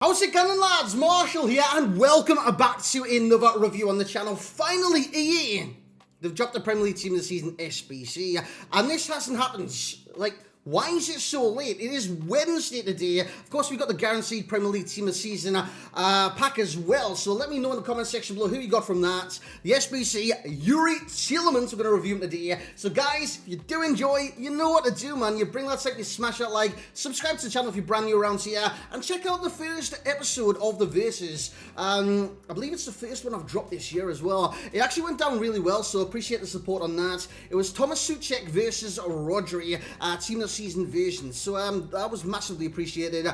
How's it going, lads? Marshall here, and welcome back to another review on the channel. Finally, EA, they've dropped the Premier League Team of the Season SBC, and this hasn't happened, why is it so late? It is Wednesday today. Of course, we've got the guaranteed Premier League Team of the Season pack as well, so let me know in the comment section below who you got from that. The SBC, Enquiries, TOTS, we're going to review them today. So guys, if you do enjoy, you know what to do, man. You bring that like, you smash that like, subscribe to the channel if you're brand new around here, and check out the first episode of the Versus. I believe it's the first one I've dropped this year as well. It actually went down really well, so appreciate the support on that. It was Thomas Souček versus Rodri, Team of the Season version, so that was massively appreciated.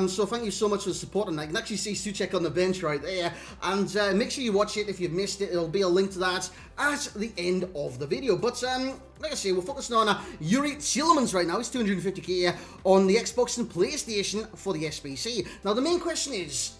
So thank you so much for the support on that. You can actually see Souček on the bench right there, and make sure you watch it if you've missed it. It'll be a link to that at the end of the video. But like I say, we're focusing on Enquiries TIELEMANS right now. He's 250k on the Xbox and PlayStation for the SBC. Now the main question is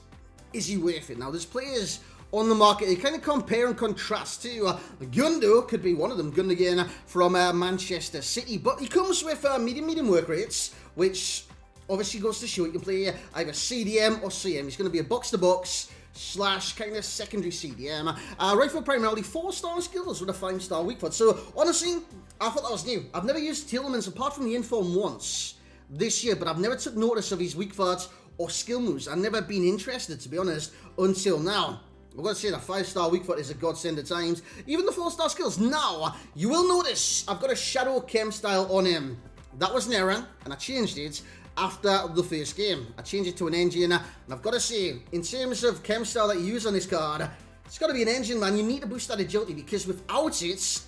he worth it? Now there's players on the market, you kind of compare and contrast to Gundo, could be one of them, Gundogan from Manchester City, but he comes with medium work rates, which obviously goes to show you can play either CDM or CM. He's going to be a box-to-box / kind of secondary CDM. Right foot primarily 4-star skills with a 5-star weak foot. So honestly, I thought that was new. I've never used TIELEMANS apart from the inform once this year, but I've never took notice of his weak foot or skill moves. I've never been interested, to be honest, until now. I've got to say that 5-star weak foot is a godsend at times. Even the 4-star skills. Now, you will notice I've got a shadow chem style on him. That was an error, and I changed it after the first game. I changed it to an engine, and I've got to say, in terms of chem style that you use on this card, it's got to be an engine, man. You need to boost that agility, because without it,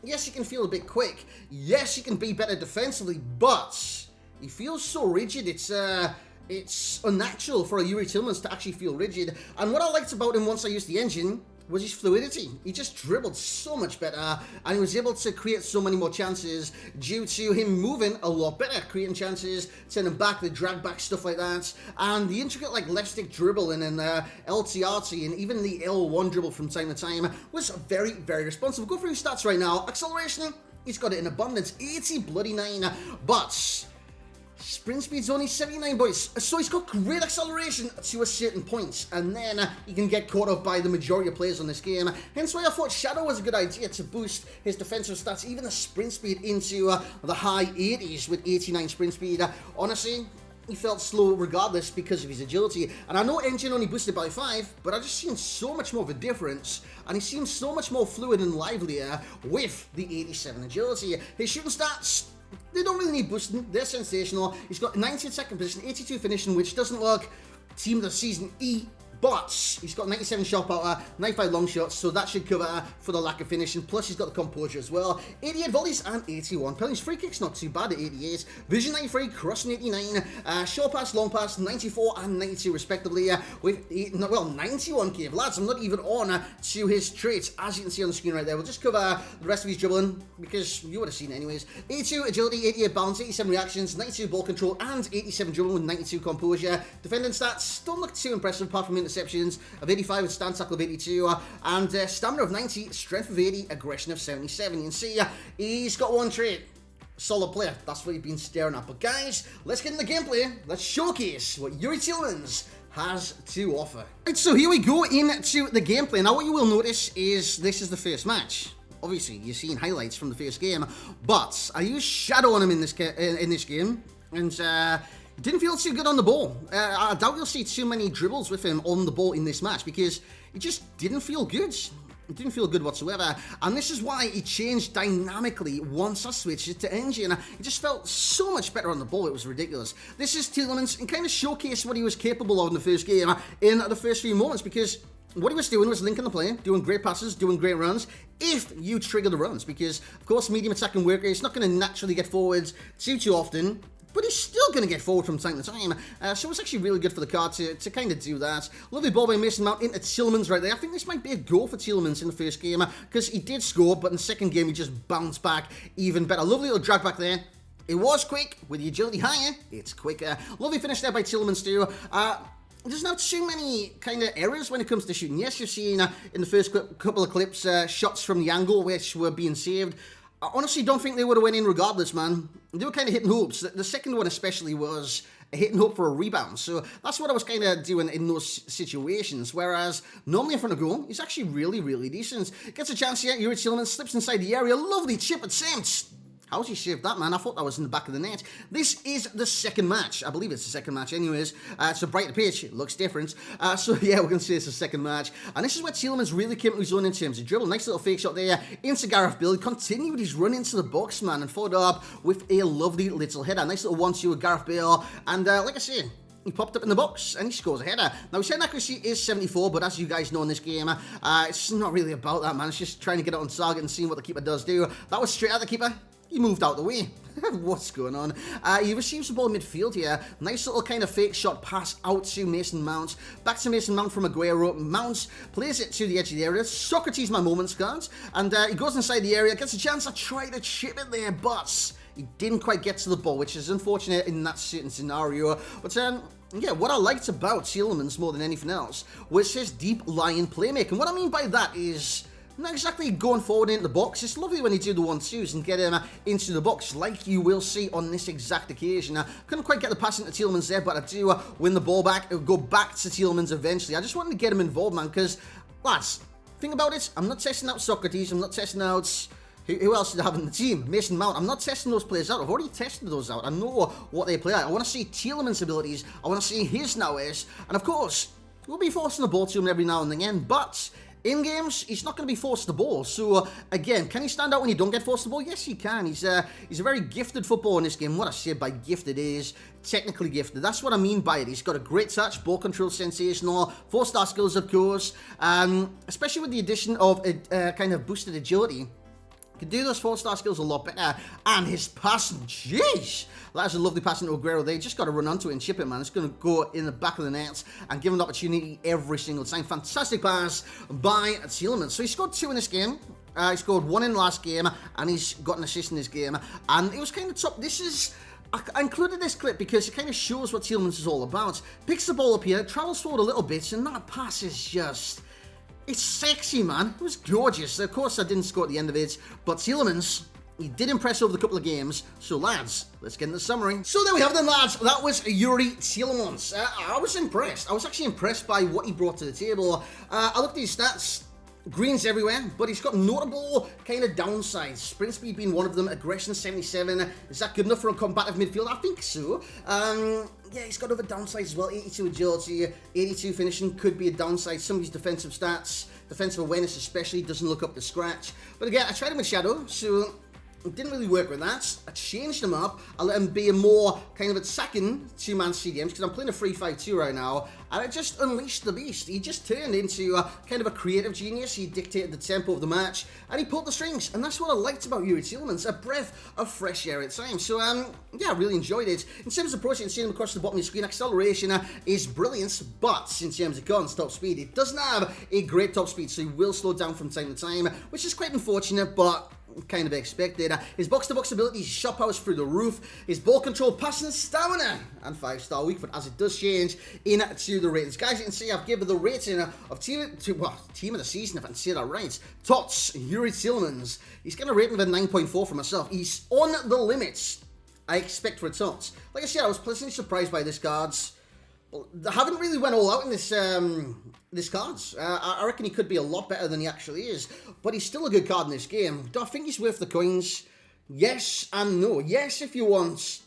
yes, you can feel a bit quick. Yes, you can be better defensively, but he feels so rigid. It's unnatural for a Enquiries TIELEMANS to actually feel rigid. And what I liked about him once I used the engine was his fluidity. He just dribbled so much better, and he was able to create so many more chances due to him moving a lot better, creating chances, sending back, the drag back, stuff like that. And the intricate left stick dribbling and LTRT and even the L1 dribble from time to time was very, very responsive. We'll go through his stats right now. Acceleration, he's got it in abundance, 80-bloody-9, but sprint speed's only 79, boys. So he's got great acceleration to a certain point, and then he can get caught up by the majority of players on this game. Hence why I thought Shadow was a good idea to boost his defensive stats, even the sprint speed into the high 80s with 89 sprint speed. Honestly, he felt slow regardless because of his agility. And I know engine only boosted by 5, but I just seen so much more of a difference, and he seems so much more fluid and livelier with the 87 agility. His shooting stats, they don't really need boosting. They're sensational. He's got 90 in second position, 82 finishing, which doesn't look Team of the Season E, but he's got 97 shot power, 95 long shots, so that should cover for the lack of finishing. Plus, he's got the composure as well. 88 volleys and 81 penalties. Free kicks not too bad at 88. Vision 93, crossing 89. Short pass, long pass, 94 and 92 respectively. With 91k. Lads, I'm not even on to his traits, as you can see on the screen right there. We'll just cover the rest of his dribbling because you would have seen it anyways. 82 agility, 88 balance, 87 reactions, 92 ball control, and 87 dribbling with 92 composure. Defending stats don't look too impressive apart from interceptions of 85 with stand tackle of 82, and stamina of 90, strength of 80, aggression of 77. You can see he's got one trait. Solid player. That's what you've been staring at. But guys, let's get in the gameplay. Let's showcase what Enquiries TIELEMANS has to offer. Right, so here we go into the gameplay. Now what you will notice is this is the first match. Obviously, you're seeing highlights from the first game, but I used Shadow on him in this game, and didn't feel too good on the ball. I doubt you'll see too many dribbles with him on the ball in this match because it just didn't feel good. It didn't feel good whatsoever, and this is why it changed dynamically once I switched it to engine. It just felt so much better on the ball, it was ridiculous. This is TIELEMANS, and kind of showcased what he was capable of in the first game, in the first few moments, because what he was doing was linking the play, doing great passes, doing great runs, if you trigger the runs, because, of course, medium attacking work rate is not going to naturally get forwards too often, but he's still going to get forward from time to time. So it's actually really good for the card to kind of do that. Lovely ball by Mason Mount into TIELEMANS right there. I think this might be a goal for TIELEMANS in the first game, because he did score, but in the second game he just bounced back even better. Lovely little drag back there. It was quick. With the agility higher, it's quicker. Lovely finish there by TIELEMANS too. There's not too many kind of errors when it comes to shooting. Yes, you've seen in the first couple of clips shots from the angle which were being saved. I honestly don't think they would have went in regardless, man. They were kind of hitting hoops. The second one especially was hitting hope for a rebound. So that's what I was kind of doing in those situations. Whereas normally in front of goal, he's actually really, really decent. Gets a chance here. Enquiries slips inside the area. Lovely chip attempt. How's he saved that, man? I thought that was in the back of the net. This is the second match. I believe it's the second match anyways. It's a brighter pitch. It looks different. So yeah, we're going to say it's the second match. And this is where Tielemans really came to his own in terms of dribble. Nice little fake shot there into Gareth Bale. Continued his run into the box, man, and followed up with a lovely little header. Nice little 1-2 with Gareth Bale. And like I say, he popped up in the box and he scores a header. Now, his head accuracy is 74, but as you guys know in this game, it's not really about that, man. It's just trying to get it on target and seeing what the keeper does do. That was straight at the keeper. He moved out the way. What's going on? He receives the ball in midfield here. Nice little kind of fake shot pass out to Mason Mount. Back to Mason Mount from Aguero. Mount plays it to the edge of the area. Socrates, my moments cards. And he goes inside the area. Gets a chance to try to chip it there, but he didn't quite get to the ball, which is unfortunate in that certain scenario. But yeah, what I liked about Tielemans more than anything else was his deep lying playmaking. What I mean by that is not exactly going forward into the box. It's lovely when you do the 1-2s and get him into the box, like you will see on this exact occasion. Couldn't quite get the pass into Tielemans there, but I do win the ball back. It'll go back to Tielemans eventually. I just wanted to get him involved, man, because, lads, think about it. I'm not testing out Socrates. I'm not testing out... Who else did I have in the team? Mason Mount. I'm not testing those players out. I've already tested those out. I know what they play like. I want to see Tielemans' abilities. I want to see his nowadays. And, of course, we'll be forcing the ball to him every now and again, but in games, he's not going to be forced the ball. So, again, can he stand out when you don't get forced the ball? Yes, he can. He's a very gifted footballer in this game. What I say by gifted is technically gifted. That's what I mean by it. He's got a great touch, ball control sensational, 4-star skills, of course, especially with the addition of a kind of boosted agility. Could do those 4-star skills a lot better. And his passing, jeez! That's a lovely pass into Aguero. They just got to run onto it and chip it, man. It's going to go in the back of the net and give him the opportunity every single time. Fantastic pass by Tielemans. So he scored 2 in this game. He scored 1 in the last game, and he's got an assist in this game. And it was kind of top. This is... I included this clip because it kind of shows what Tielemans is all about. Picks the ball up here, travels forward a little bit, and that pass is just... It's sexy, man. It was gorgeous. Of course, I didn't score at the end of it, but Tielemans, he did impress over the couple of games. So, lads, let's get into the summary. So, there we have them, lads. That was Enquiries Tielemans. I was impressed. I was actually impressed by what he brought to the table. I looked at his stats. Greens everywhere, but he's got notable kind of downsides. Sprint speed being one of them. Aggression 77. Is that good enough for a combative midfield? I think so. Yeah, he's got other downsides as well. 82 agility, 82 finishing could be a downside. Some of his defensive stats, defensive awareness especially, doesn't look up to scratch. But again, I tried him with Shadow, so it didn't really work with that. I changed him up. I let him be a more kind of attacking 2-man CDMs because I'm playing a 3-5-2 right now. And I just unleashed the beast. He just turned into kind of a creative genius. He dictated the tempo of the match and he pulled the strings. And that's what I liked about Enquiries Tielemans, a breath of fresh air at times. So, yeah, I really enjoyed it. In terms of approach, you can see him across the bottom of the screen. Acceleration is brilliant, but in terms of guns, top speed, it doesn't have a great top speed. So he will slow down from time to time, which is quite unfortunate, but kind of expected. His box-to-box ability, his shot powers through the roof, his ball control, passing stamina, and 5-star weak foot as it does change into the ratings. Guys, you can see I've given the rating of team of the season, if I can say that right. TOTS, Enquiries Tielemans. He's going to rate him with a 9.4 for myself. He's on the limits I expect for a TOTS. Like I said, I was pleasantly surprised by this cards. They haven't really went all out in this cards. I reckon he could be a lot better than he actually is, but he's still a good card in this game. Do I think he's worth the coins? Yes and no. Yes, if you want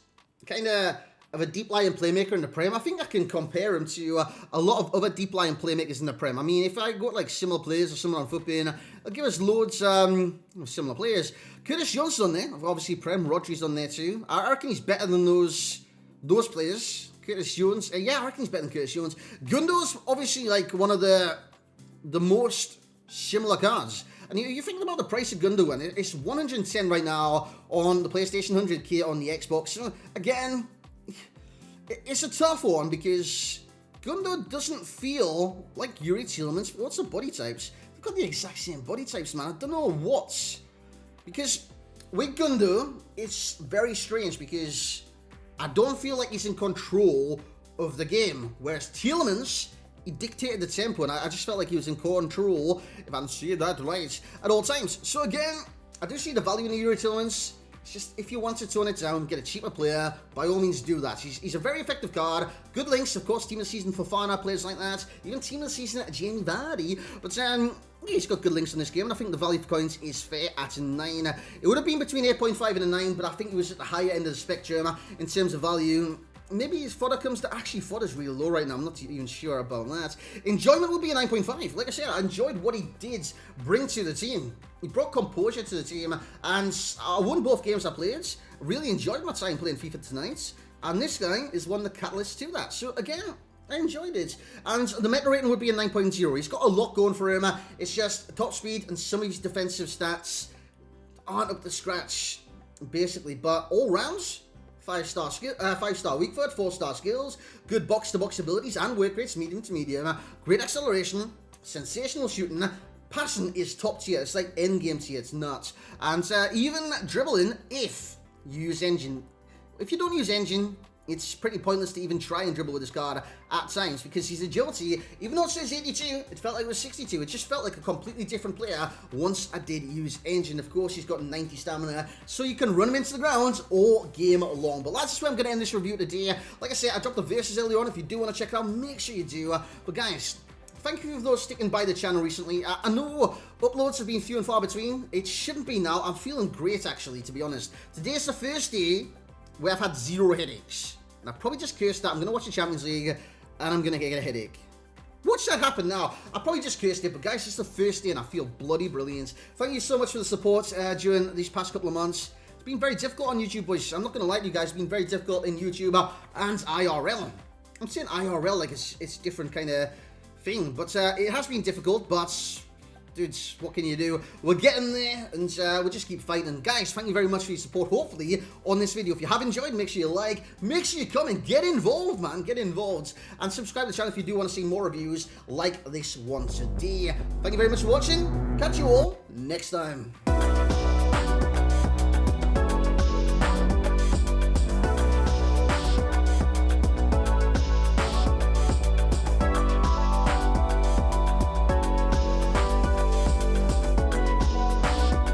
kind of a deep lying playmaker in the Prem, I think I can compare him to a lot of other deep lying playmakers in the Prem. I mean, if I go like similar players or someone on FootBin, I'll give us loads of similar players. Curtis Jones on there, obviously Prem. Rodri's on there too. I reckon he's better than those players. Curtis Jones, yeah, I reckon he's better than Curtis Jones. Gundo's obviously like one of the most similar cards. And you're thinking about the price of Gundo, and it's 110 right now on the PlayStation, 100k on the Xbox. So again, it's a tough one because Gundo doesn't feel like Enquiries Tielemans. What's the body types? They've got the exact same body types, man. I don't know what. Because with Gundo, it's very strange because I don't feel like he's in control of the game. Whereas Tielemans, he dictated the tempo, and I just felt like he was in control, if I can see that right, at all times. So again, I do see the value in Enquiries Tielemans. It's just, if you want to tone it down, get a cheaper player, by all means do that. He's a very effective card. Good links, of course, Team of the Season for Fafana, players like that. Even Team of the Season Jamie Vardy. But yeah, he's got good links in this game, and I think the value for coins is fair at a 9. It would have been between 8.5 and a 9, but I think he was at the higher end of the spectrum in terms of value. Maybe his fodder comes to... Actually, fodder's real low right now. I'm not even sure about that. Enjoyment will be a 9.5. Like I said, I enjoyed what he did bring to the team. He brought composure to the team, and I won both games I played. Really enjoyed my time playing FIFA tonight, and this guy is one of the catalysts to that. So again, I enjoyed it. And the meta rating would be a 9.0. He's got a lot going for him. It's just top speed and some of his defensive stats aren't up to scratch, basically. But all rounds, 5-star skill, 5-star weak foot, 4-star skills, good box-to-box abilities and work rates, medium to medium, great acceleration, sensational shooting, passing is top tier. It's like end game tier. It's nuts. And even dribbling if you use engine. If you don't use engine, it's pretty pointless to even try and dribble with this card at times, because his agility, even though it says 82, it felt like it was 62. It just felt like a completely different player once I did use engine. Of course, he's got 90 stamina, so you can run him into the ground all game long. But that's just where I'm going to end this review today. Like I said, I dropped the verses earlier on. If you do want to check it out, make sure you do. But guys, thank you for those sticking by the channel recently. I know uploads have been few and far between. It shouldn't be now. I'm feeling great, actually, to be honest. Today's the first day where I've had 0 headaches. And I've probably just cursed that. I'm going to watch the Champions League, and I'm going to get a headache. Watch that happen now. I probably just cursed it, but guys, it's the first day, and I feel bloody brilliant. Thank you so much for the support during these past couple of months. It's been very difficult on YouTube, boys. I'm not going to lie to you guys. It's been very difficult in YouTube and IRL. I'm saying IRL like it's a different kind of thing, but it has been difficult, but dudes, what can you do? We're getting there, and we'll just keep fighting. Guys, thank you very much for your support, hopefully, on this video. If you have enjoyed, make sure you like, make sure you comment, get involved, man, get involved, and subscribe to the channel if you do want to see more reviews like this one today. Thank you very much for watching. Catch you all next time.